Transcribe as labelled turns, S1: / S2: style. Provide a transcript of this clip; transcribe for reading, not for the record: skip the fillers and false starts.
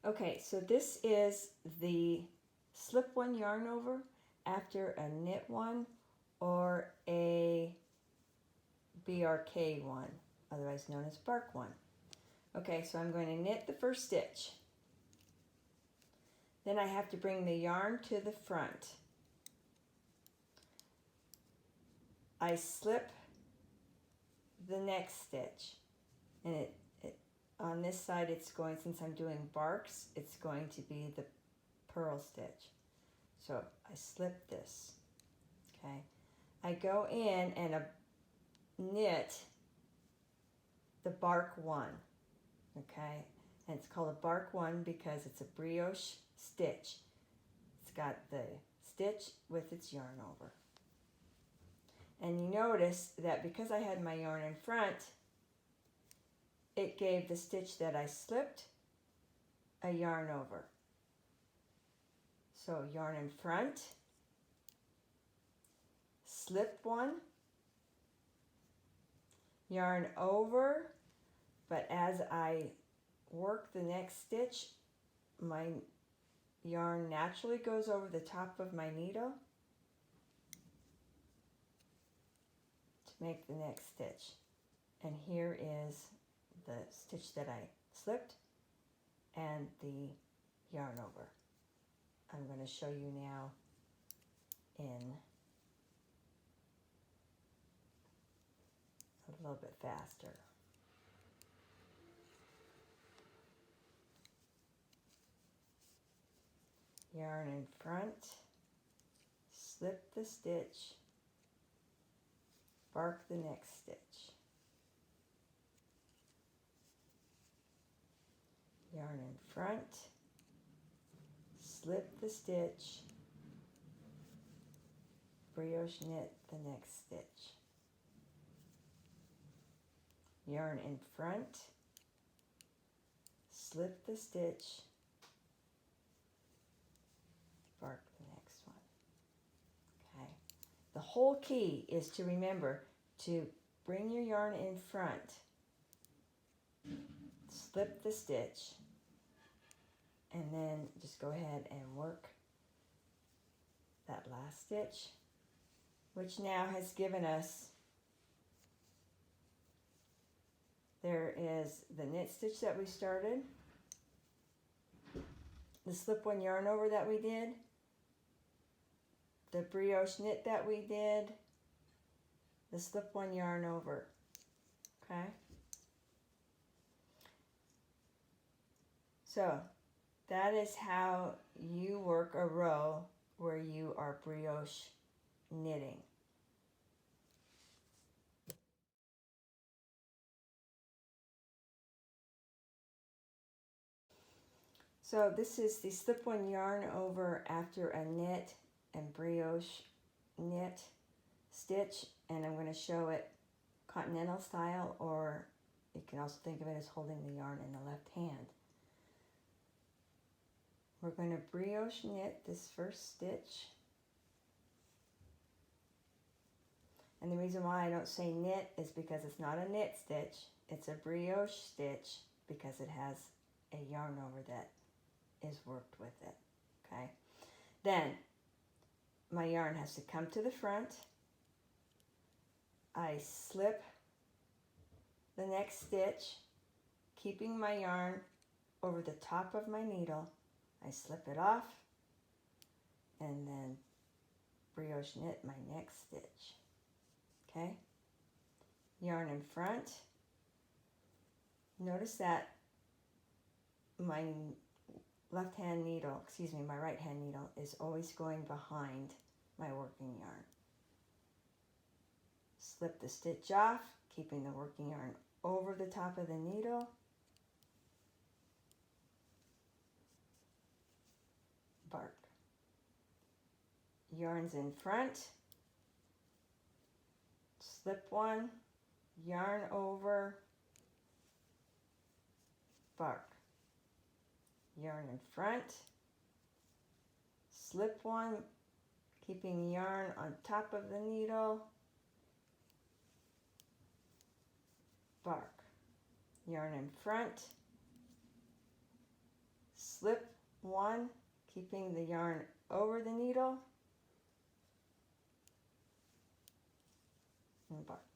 S1: Okay, so this is the slip one yarn over after a knit one or a BRK one, otherwise known as bark one. Okay, so I'm going to knit the first stitch. Then I have to bring the yarn to the front. I slip the next stitch, and on this side it's going, since I'm doing barks, it's going to be the purl stitch. So I slip this, okay? I go in and knit the bark one, okay? And it's called a bark one because it's a brioche stitch. It's got the stitch with its yarn over. And you notice that because I had my yarn in front, it gave the stitch that I slipped a yarn over. So yarn in front, slip one, yarn over, but as I work the next stitch, my yarn naturally goes over the top of my needle to make the next stitch. And here is the stitch that I slipped and the yarn over. I'm going to show you now in a little bit faster. Yarn in front, slip the stitch, bark the next stitch. Yarn in front, slip the stitch, brioche knit the next stitch. Yarn in front, slip the stitch, bark the next one. Okay. The whole key is to remember to bring your yarn in front, slip the stitch, and then just go ahead and work that last stitch, which now has given us, there is the knit stitch that we started, the slip one yarn over that we did, the brioche knit that we did, the slip one yarn over, okay? So that is how you work a row where you are brioche knitting. So this is the slip one yarn over after a knit and brioche knit stitch, and I'm going to show it continental style, or you can also think of it as holding the yarn in the left hand. We're going to brioche knit this first stitch, and the reason why I don't say knit is because it's not a knit stitch, it's a brioche stitch because it has a yarn over that is worked with it, okay? Then my yarn has to come to the front. I slip the next stitch, keeping my yarn over the top of my needle. I slip it off and then brioche knit my next stitch, okay? Yarn in front. Notice that my left hand needle, excuse me, my right hand needle is always going behind my working yarn. Slip the stitch off, keeping the working yarn over the top of the needle. Bark. Yarns in front. Slip one, yarn over, bark. Yarn in front, slip one, keeping yarn on top of the needle, bark. Yarn in front, slip one, keeping the yarn over the needle, and bark.